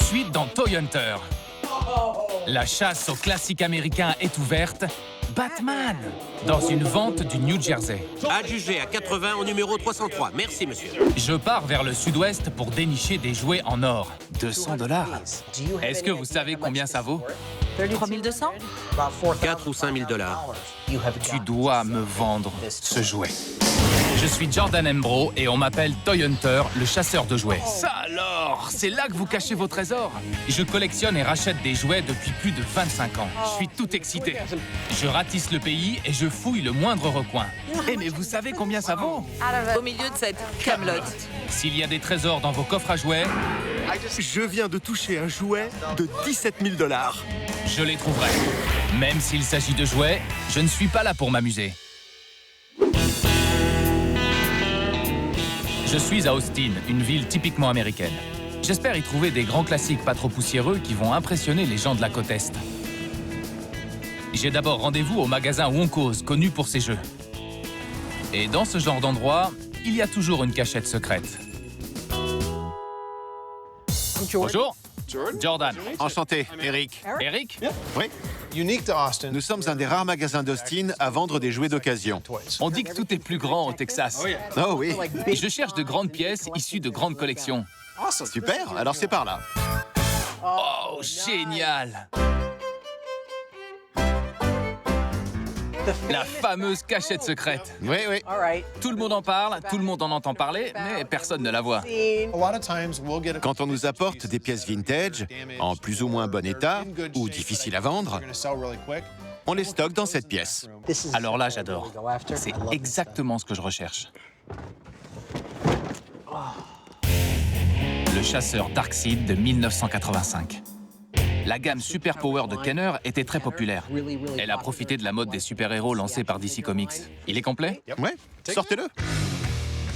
suite dans Toy Hunter. La chasse au classique américain est ouverte. Batman, dans une vente du New Jersey. Adjugé à 80 au numéro 303. Merci, monsieur. Je pars vers le sud-ouest pour dénicher des jouets en or. 200 $. Est-ce que vous savez combien ça vaut? 3200? 4 ou 5 000 $. Tu dois me vendre ce jouet. Je suis Jordan Embro et on m'appelle Toy Hunter, le chasseur de jouets. Ça alors, c'est là que vous cachez vos trésors? Je collectionne et rachète des jouets depuis plus de 25 ans. Je suis tout excité. Je ratisse le pays et je fouille le moindre recoin. Eh mais vous savez combien ça vaut? Au milieu de cette Camelot. S'il y a des trésors dans vos coffres à jouets, Je viens de toucher un jouet de 17 000 $. je les trouverai. Même s'il s'agit de jouets, je ne suis pas là pour m'amuser. Je suis à Austin, une ville typiquement américaine. J'espère y trouver des grands classiques pas trop poussiéreux qui vont impressionner les gens de la côte Est. J'ai d'abord rendez-vous au magasin Wonko's, connu pour ses jeux. Et dans ce genre d'endroit, il y a toujours une cachette secrète. Bonjour, Jordan. Enchanté, Eric. Eric? Oui, nous sommes un des rares magasins d'Austin à vendre des jouets d'occasion. On dit que tout est plus grand au Texas. Oh oui, Je cherche de grandes pièces issues de grandes collections. super, alors c'est par là. Oh, génial! La fameuse cachette secrète. Oui, oui. Tout le monde en parle, tout le monde en entend parler, mais personne ne la voit. Quand on nous apporte des pièces vintage, en plus ou moins bon état, ou difficiles à vendre, on les stocke dans cette pièce. Alors là, j'adore. C'est exactement ce que je recherche. Le chasseur Darkseid de 1985. La gamme Super Power de Kenner était très populaire. Elle a profité de la mode des super-héros lancés par DC Comics. Il est complet? Ouais, sortez-le.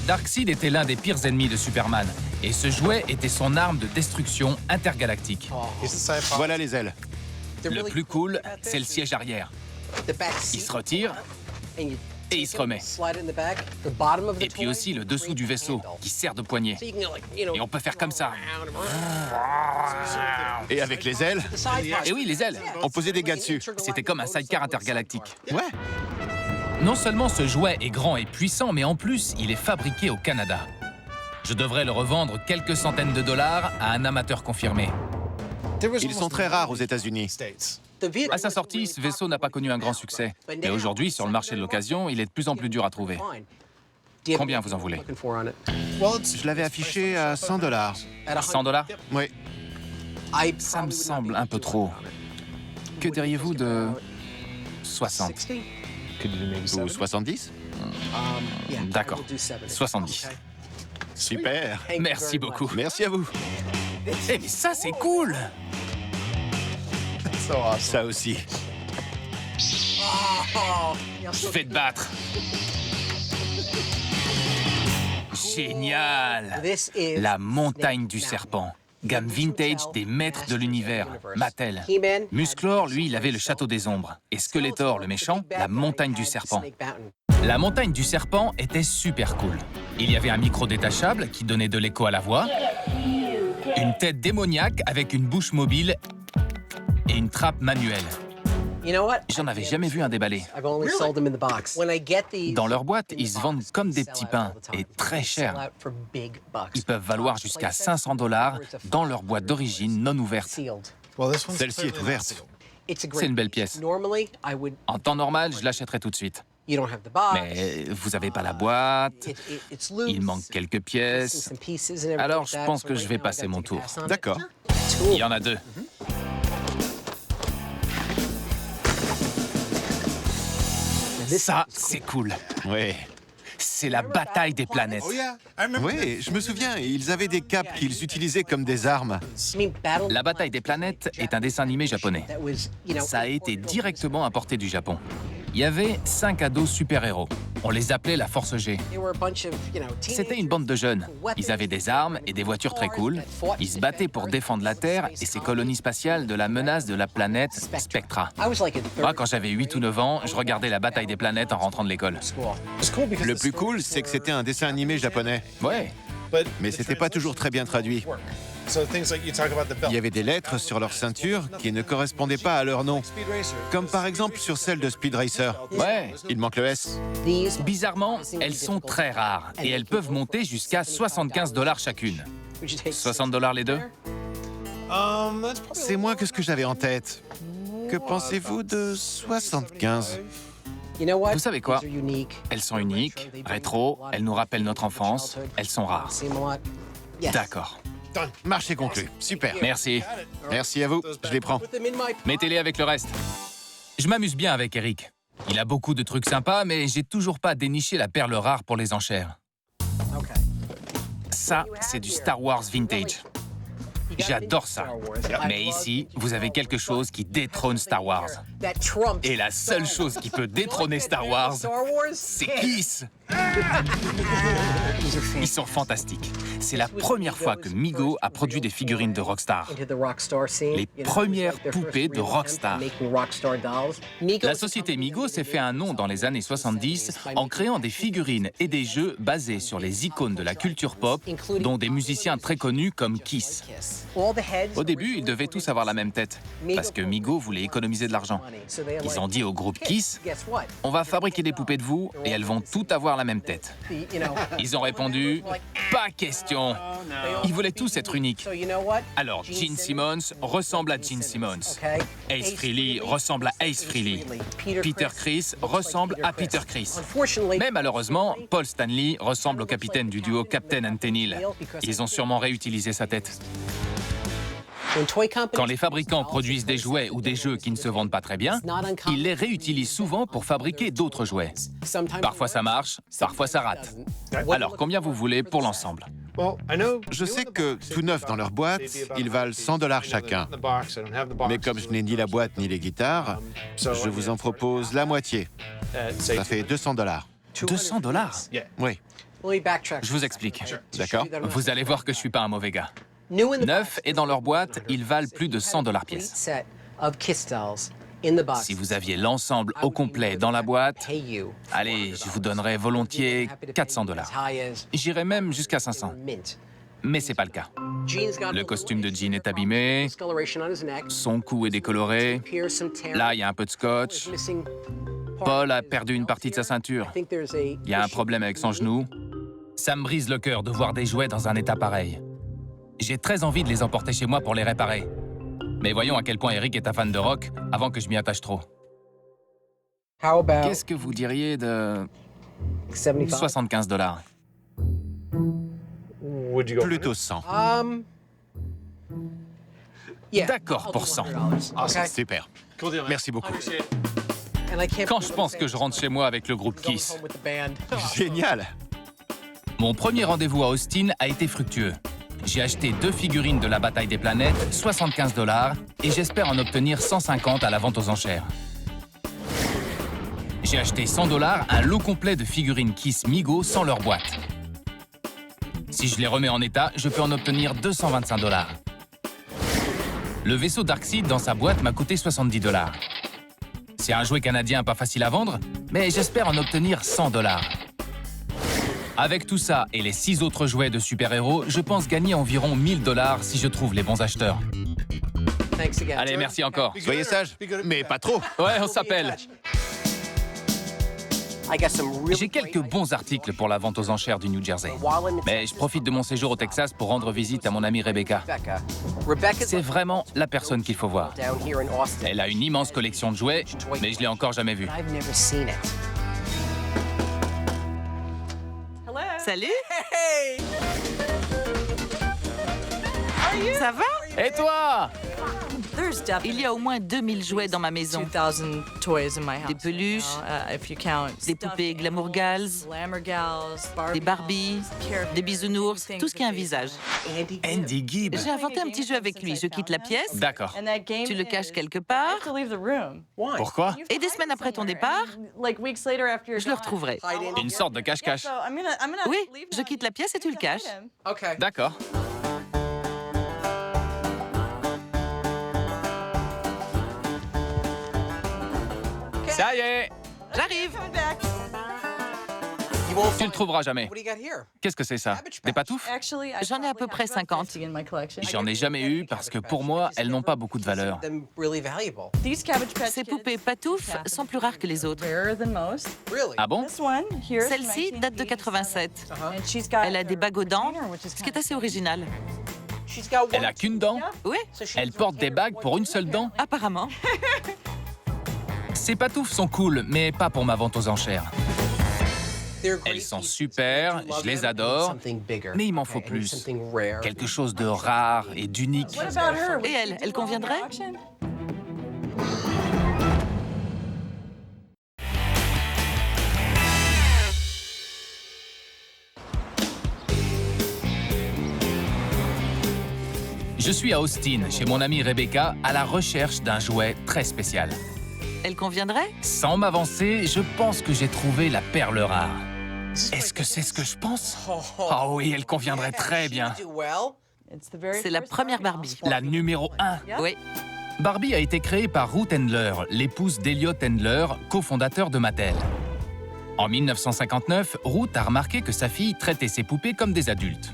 Darkseid était l'un des pires ennemis de Superman, et ce jouet était son arme de destruction intergalactique. Voilà les ailes. Le plus cool, c'est le siège arrière. Il se retire et il se remet. Et puis aussi le dessous du vaisseau, qui sert de poignée. Et on peut faire comme ça. Et avec les ailes, Et oui, les ailes. on posait des gars dessus. C'était comme un sidecar intergalactique. Ouais. Non seulement ce jouet est grand et puissant, mais en plus, il est fabriqué au Canada. Je devrais le revendre quelques centaines de dollars à un amateur confirmé. Ils sont très rares aux États-Unis. À sa sortie, ce vaisseau n'a pas connu un grand succès. Mais aujourd'hui, sur le marché de l'occasion, il est de plus en plus dur à trouver. Combien vous en voulez? Je l'avais affiché à 100 $. 100 $? Oui. Ça me semble un peu trop. Que diriez-vous de 60? Ou 70. D'accord, 70. Super. Merci beaucoup. Merci à vous. Eh, mais ça, c'est cool! Ça aussi. Je vais te battre. Génial! La montagne du serpent. Gamme vintage des maîtres de l'univers, Mattel. Musclor, lui, il avait le château des ombres. Et Skeletor, le méchant, la montagne du serpent. La montagne du serpent était super cool. Il y avait un micro détachable qui donnait de l'écho à la voix, une tête démoniaque avec une bouche mobile et une trappe manuelle. J'en avais jamais vu un déballé. Dans leur boîte, ils se vendent comme des petits pains et très cher. Ils peuvent valoir jusqu'à 500 $ dans leur boîte d'origine non ouverte. Celle-ci est ouverte. C'est une belle pièce. En temps normal, je l'achèterais tout de suite. Mais vous n'avez pas la boîte, il manque quelques pièces. Alors je pense que je vais passer mon tour. D'accord. Il y en a deux. Ça, c'est cool. Oui. C'est la bataille des planètes. Oui, je me souviens, ils avaient des capes qu'ils utilisaient comme des armes. La bataille des planètes est un dessin animé japonais. Ça a été directement importé du Japon. Il y avait 5 ados super-héros. On les appelait la Force G. C'était une bande de jeunes. Ils avaient des armes et des voitures très cool. Ils se battaient pour défendre la Terre et ses colonies spatiales de la menace de la planète Spectra. Moi, quand j'avais 8 ou 9 ans, je regardais la bataille des planètes en rentrant de l'école. Le plus cool, c'est que c'était un dessin animé japonais. Ouais, Mais c'était pas toujours très bien traduit. Il y avait des lettres sur leur ceinture qui ne correspondaient pas à leur nom, comme par exemple sur celle de Speed Racer. Ouais, Il manque le S. bizarrement, elles sont très rares et elles peuvent monter jusqu'à 75 $ chacune. 60 $ les deux? C'est moins que ce que j'avais en tête. Que pensez-vous de 75? Vous savez quoi? Elles sont uniques, rétro, elles nous rappellent notre enfance, elles sont rares. D'accord. Marché conclu. Super. Merci. Merci à vous. Je les prends. Mettez-les avec le reste. Je m'amuse bien avec Eric. Il a beaucoup de trucs sympas, mais j'ai toujours pas déniché la perle rare pour les enchères. Ça, c'est du Star Wars vintage. J'adore ça. Mais ici, vous avez quelque chose qui détrône Star Wars. Et la seule chose qui peut détrôner Star Wars, c'est Kiss. Ils sont fantastiques. C'est la première fois que Mego a produit des figurines de Rockstar. Les premières poupées de Rockstar. La société Mego s'est fait un nom dans les années 70 en créant des figurines et des jeux basés sur les icônes de la culture pop, dont des musiciens très connus comme Kiss. Au début, ils devaient tous avoir la même tête, parce que Mego voulait économiser de l'argent. Ils ont dit au groupe Kiss, « On va fabriquer des poupées de vous et elles vont toutes avoir la même tête. » Ils ont répondu, « Pas question !» Ils voulaient tous être uniques. Alors, Gene Simmons ressemble à Gene Simmons. Ace Frehley ressemble à Ace Frehley. Peter Criss ressemble à Peter Criss. Mais malheureusement, Paul Stanley ressemble au capitaine du duo Captain and Tennille. Ils ont sûrement réutilisé sa tête. Quand les fabricants produisent des jouets ou des jeux qui ne se vendent pas très bien, ils les réutilisent souvent pour fabriquer d'autres jouets. Parfois ça marche, parfois ça rate. Alors, combien vous voulez pour l'ensemble? Je sais que, tout neuf dans leur boîte, ils valent 100 $ chacun. Mais comme je n'ai ni la boîte ni les guitares, je vous en propose la moitié. Ça fait 200 $. 200 $? Oui, Je vous explique. d'accord. Vous allez voir que je suis pas un mauvais gars. Neuf et dans leur boîte, ils valent plus de 100 $ pièce. Si vous aviez l'ensemble au complet dans la boîte, allez, je vous donnerais volontiers 400 $. J'irais même jusqu'à 500. Mais c'est pas le cas. Le costume de Gene est abîmé, son cou est décoloré, là il y a un peu de scotch, Paul a perdu une partie de sa ceinture, il y a un problème avec son genou. Ça me brise le cœur de voir des jouets dans un état pareil. J'ai très envie de les emporter chez moi pour les réparer. Mais voyons à quel point Eric est un fan de rock avant que je m'y attache trop. Qu'est-ce que vous diriez de 75 $? Plutôt 100. D'accord pour 100. Super. Merci beaucoup. Quand je pense que je rentre chez moi avec le groupe Kiss. Génial. Mon premier rendez-vous à Austin a été fructueux. J'ai acheté 2 figurines de la bataille des planètes, 75 $, et j'espère en obtenir 150 à la vente aux enchères. J'ai acheté 100 $, un lot complet de figurines Kiss Mego sans leur boîte. Si je les remets en état, je peux en obtenir 225 $. Le vaisseau Darkseid dans sa boîte m'a coûté 70 $. C'est un jouet canadien pas facile à vendre, mais j'espère en obtenir 100 $. Avec tout ça et les 6 autres jouets de super-héros, je pense gagner environ 1000 $ si je trouve les bons acheteurs. Allez, merci encore. Soyez sages, mais pas trop. Ouais, on s'appelle. J'ai quelques bons articles pour la vente aux enchères du New Jersey. Mais je profite de mon séjour au Texas pour rendre visite à mon amie Rebecca. C'est vraiment la personne qu'il faut voir. Elle a une immense collection de jouets, mais je l'ai encore jamais vue. Salut. Ça va? Et toi? Il y a au moins 2000 jouets dans ma maison. Des peluches, des poupées Glamour Gals, des Barbies, des bisounours, tout ce qui a un visage. Andy Gibb. J'ai inventé un petit jeu avec lui. Je quitte la pièce, D'accord. tu le caches quelque part, Pourquoi? et des semaines après ton départ, je le retrouverai. Une sorte de cache-cache. Oui, je quitte la pièce et tu le caches. D'accord. Ça y est! J'arrive. Tu le trouveras jamais. Qu'est-ce que c'est ça? Des patoufles? J'en ai à peu près 50. J'en ai jamais eu parce que pour moi, elles n'ont pas beaucoup de valeur. Ces poupées patoufles sont plus rares que les autres. Ah bon? Celle-ci date de 87. Elle a des bagues aux dents, ce qui est assez original. Elle a qu'une dent? Oui, Elle porte des bagues pour une seule dent? apparemment. Ces patoufles sont cool, mais pas pour ma vente aux enchères. Elles sont super, je les adore, mais il m'en faut plus. Quelque chose de rare et d'unique. Et elle conviendrait? Je suis à Austin, chez mon amie Rebecca, à la recherche d'un jouet très spécial. Elle conviendrait? Sans m'avancer, je pense que j'ai trouvé la perle rare. Est-ce que c'est ce que je pense? Ah oui, elle conviendrait très bien. C'est la première Barbie. La numéro 1. Oui. Barbie a été créée par Ruth Handler, l'épouse d'Elliot Handler, cofondateur de Mattel. En 1959, Ruth a remarqué que sa fille traitait ses poupées comme des adultes.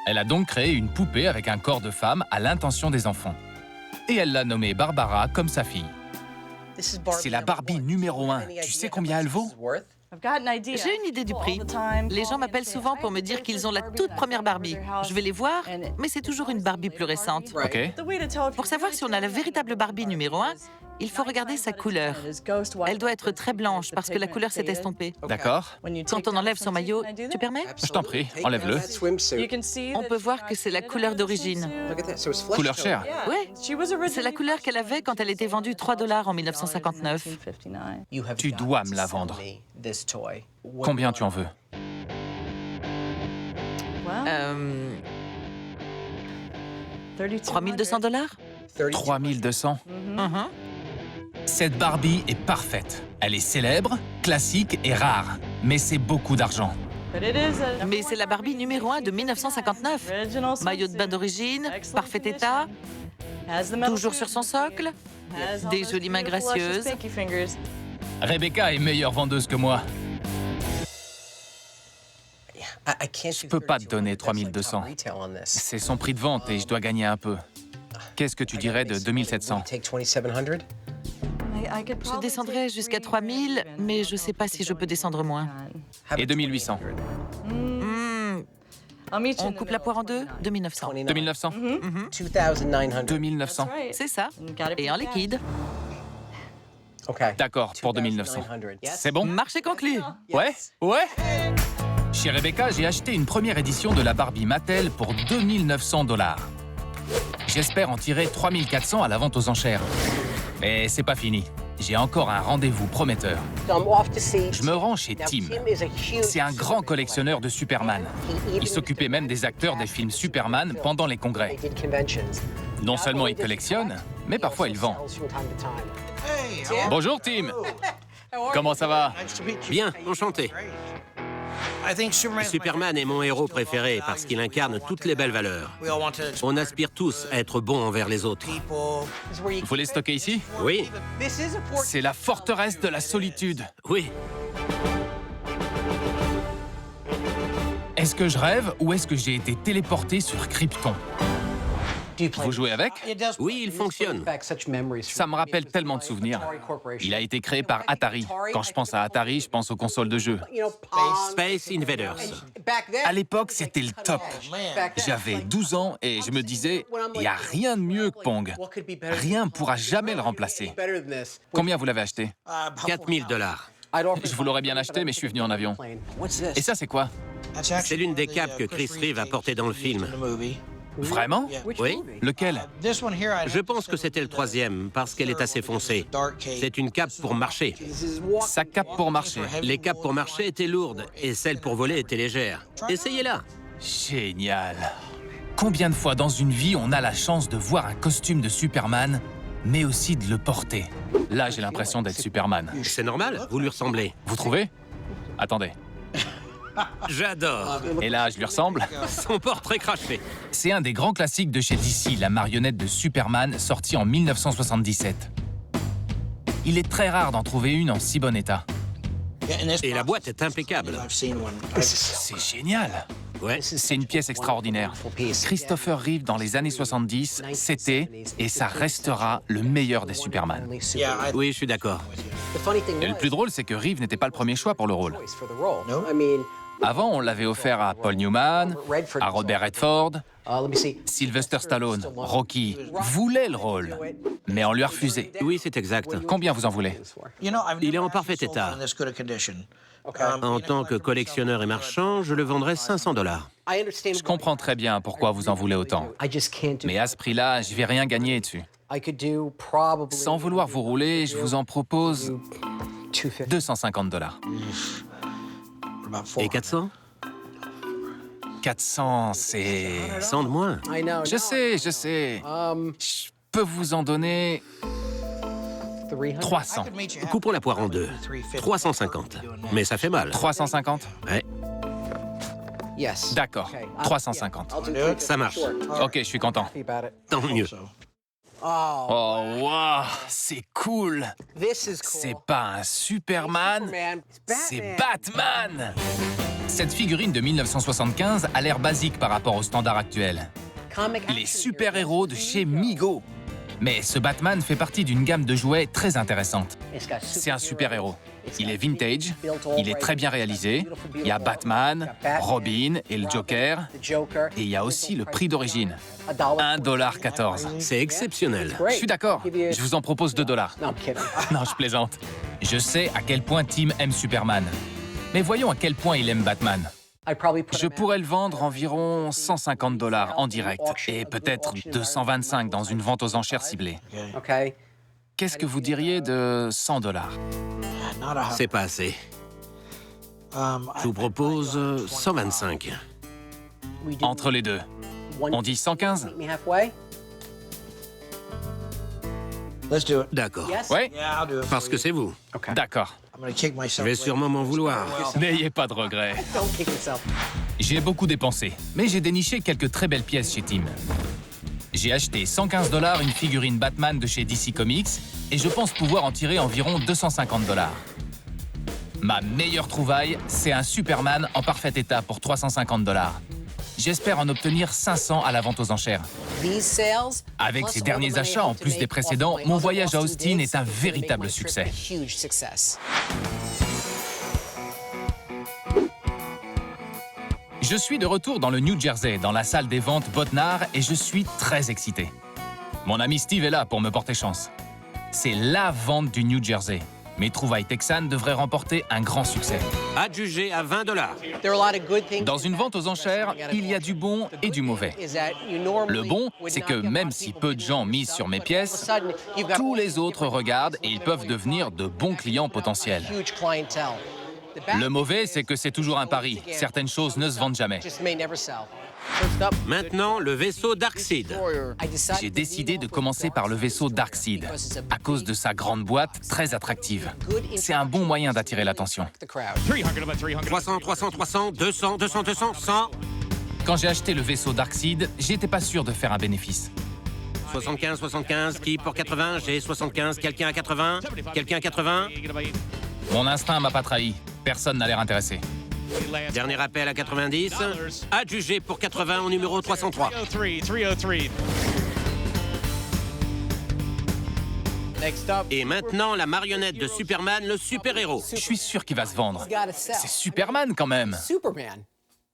Elle a donc créé une poupée avec un corps de femme à l'intention des enfants. Et elle l'a nommée Barbara comme sa fille. C'est la Barbie numéro 1. Tu sais combien elle vaut? J'ai une idée du prix. Les gens m'appellent souvent pour me dire qu'ils ont la toute première Barbie. Je vais les voir, mais c'est toujours une Barbie plus récente. Ok. Pour savoir si on a la véritable Barbie numéro 1, il faut regarder sa couleur. Elle doit être très blanche parce que la couleur s'est estompée. D'accord. Quand on enlève son maillot, tu permets? Je t'en prie, enlève-le. On peut voir que c'est la couleur d'origine. Couleur chère. Oui, c'est la couleur qu'elle avait quand elle était vendue 3 $ en 1959. Tu dois me la vendre. Combien tu en veux? 3200 $? 3200. Cette Barbie est parfaite. Elle est célèbre, classique et rare. Mais c'est beaucoup d'argent. Mais c'est la Barbie numéro 1 de 1959. Maillot de bain d'origine, parfait état, toujours sur son socle, des jolies mains gracieuses. Rebecca est meilleure vendeuse que moi. Je peux pas te donner 3200. C'est son prix de vente et je dois gagner un peu. Qu'est-ce que tu dirais de 2700? Je descendrai jusqu'à 3000, mais je sais pas si je peux descendre moins. Et 2800? On coupe la poire en deux? 2900. 2900? 2900. C'est ça. Et en liquide. D'accord, pour 2900. C'est bon? Marché conclu. Ouais? Ouais? Chez Rebecca, j'ai acheté une première édition de la Barbie Mattel pour 2900 $. J'espère en tirer 3400 à la vente aux enchères. Mais c'est pas fini. J'ai encore un rendez-vous prometteur. Je me rends chez Tim. C'est un grand collectionneur de Superman. Il s'occupait même des acteurs des films Superman pendant les congrès. Non seulement il collectionne, mais parfois il vend. Bonjour Tim. Comment ça va? Bien, enchanté. Superman est mon héros préféré parce qu'il incarne toutes les belles valeurs. On aspire tous à être bons envers les autres. Vous les stockez ici? Oui, C'est la forteresse de la solitude. oui. Est-ce que je rêve ou est-ce que j'ai été téléporté sur Krypton? Vous jouez avec? Oui, il fonctionne. Ça me rappelle tellement de souvenirs. Il a été créé par Atari. Quand je pense à Atari, je pense aux consoles de jeux. Space Invaders. À l'époque, c'était le top. J'avais 12 ans et je me disais, il n'y a rien de mieux que Pong. Rien ne pourra jamais le remplacer. Combien vous l'avez acheté? 4000 $. Je vous l'aurais bien acheté, mais je suis venu en avion. Et ça, c'est quoi? C'est l'une des capes que Chris Reeve a portées dans le film. Vraiment? Oui. Lequel? Je pense que c'était le troisième, parce qu'elle est assez foncée. C'est une cape pour marcher. Sa cape pour marcher. Les capes pour marcher étaient lourdes, et celles pour voler étaient légères. Essayez-la. Génial. Combien de fois dans une vie on a la chance de voir un costume de Superman, mais aussi de le porter? Là, j'ai l'impression d'être Superman. C'est normal, vous lui ressemblez. Vous trouvez? Attendez. J'adore. Et là, je lui ressemble? Son portrait craché. C'est un des grands classiques de chez DC, la marionnette de Superman, sortie en 1977. Il est très rare d'en trouver une en si bon état. Et la boîte est impeccable. C'est génial. Ouais. C'est une pièce extraordinaire. Christopher Reeve, dans les années 70, c'était, et ça restera, le meilleur des Superman. Oui, je suis d'accord. Et le plus drôle, c'est que Reeve n'était pas le premier choix pour le rôle. Avant, on l'avait offert à Paul Newman, à Robert Redford, Sylvester Stallone, Rocky voulait le rôle, mais on lui a refusé. Oui, c'est exact. Combien vous en voulez? Il est en parfait état. En tant que collectionneur et marchand, je le vendrais 500 $. Je comprends très bien pourquoi vous en voulez autant. Mais à ce prix-là, je vais rien gagner dessus. Sans vouloir vous rouler, je vous en propose 250 $. Et 400? 400, c'est... 100 de moins. Je sais. Je peux vous en donner 300. Coupons la poire en deux. 350. Mais ça fait mal. 350? Ouais, D'accord, 350. ça marche. Ok, je suis content. Tant mieux. Oh, waouh, c'est cool. C'est pas un Superman, c'est Batman. Cette figurine de 1975 a l'air basique par rapport aux standards actuels. Les super-héros de chez Mego. Mais ce Batman fait partie d'une gamme de jouets très intéressante. C'est un super-héros. Il est vintage, il est très bien réalisé. Il y a Batman, Robin et le Joker. Et il y a aussi le prix d'origine, 1,14 $. C'est exceptionnel. Je suis d'accord, je vous en propose 2 $. Non, je plaisante. Je sais à quel point Tim aime Superman. Mais voyons à quel point il aime Batman. Je pourrais le vendre environ 150 $ en direct et peut-être 225 dans une vente aux enchères ciblée. Qu'est-ce que vous diriez de 100 $? C'est pas assez. Je vous propose 125. Entre les deux. On dit 115? D'accord. Ouais? Parce que c'est vous. D'accord. Je vais sûrement m'en vouloir. N'ayez pas de regrets. J'ai beaucoup dépensé, mais j'ai déniché quelques très belles pièces chez Tim. J'ai acheté 115 $ une figurine Batman de chez DC Comics et je pense pouvoir en tirer environ 250 $. Ma meilleure trouvaille, c'est un Superman en parfait état pour 350 $. J'espère en obtenir 500 à la vente aux enchères. Avec ces derniers achats, en plus des précédents, mon voyage à Austin est un véritable succès. Je suis de retour dans le New Jersey, dans la salle des ventes Botnar, et je suis très excité. Mon ami Steve est là pour me porter chance. C'est la vente du New Jersey. Mes trouvailles texanes devraient remporter un grand succès. Adjugé à 20 $. Dans une vente aux enchères, il y a du bon et du mauvais. Le bon, c'est que même si peu de gens misent sur mes pièces, tous les autres regardent et ils peuvent devenir de bons clients potentiels. Le mauvais, c'est que c'est toujours un pari. Certaines choses ne se vendent jamais. Maintenant, le vaisseau Darkseid. J'ai décidé de commencer par le vaisseau Darkseid, à cause de sa grande boîte très attractive. C'est un bon moyen d'attirer l'attention. 300, 300, 300, 200, 200, 200, 100. Quand j'ai acheté le vaisseau Darkseid, j'étais pas sûr de faire un bénéfice. 75, 75, qui pour 80? J'ai 75, quelqu'un à 80? Quelqu'un à 80? Mon instinct m'a pas trahi. Personne n'a l'air intéressé. Dernier appel à 90. Adjugé pour 80 au numéro 303. Et maintenant, la marionnette de Superman, le super-héros. Je suis sûr qu'il va se vendre. C'est Superman quand même.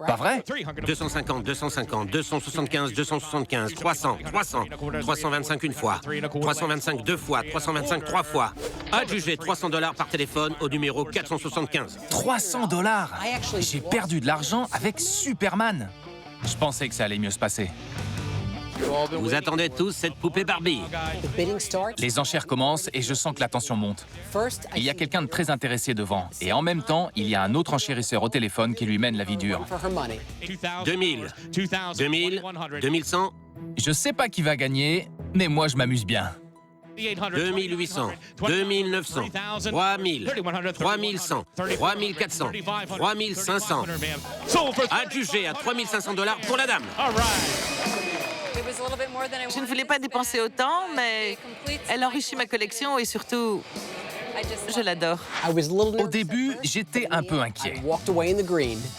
Pas vrai? 250, 250, 275, 275, 300, 300, 325 une fois, 325 deux fois, 325 trois fois. Adjugé 300 $ par téléphone au numéro 475. 300 $? J'ai perdu de l'argent avec Superman. Je pensais que ça allait mieux se passer. Vous attendez tous cette poupée Barbie. Les enchères commencent et je sens que la tension monte. Il y a quelqu'un de très intéressé devant. Et en même temps, il y a un autre enchérisseur au téléphone qui lui mène la vie dure. 2000, 2000, 2100, Je sais pas qui va gagner, mais moi je m'amuse bien. 2800, 2900, 3000, 3100, 3400, 3500. Adjugé à 3500 $ pour la dame. Je ne voulais pas dépenser autant, mais elle enrichit ma collection et surtout, Je l'adore. Au début, j'étais un peu inquiet.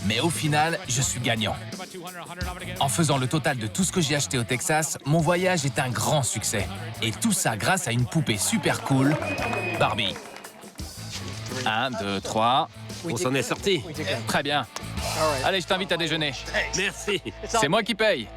Mais au final, je suis gagnant. En faisant le total de tout ce que j'ai acheté au Texas, mon voyage est un grand succès. Et tout ça grâce à une poupée super cool, Barbie. 1, 2, 3. On s'en est sorti. Très bien. Allez, je t'invite à déjeuner. Merci. C'est moi qui paye.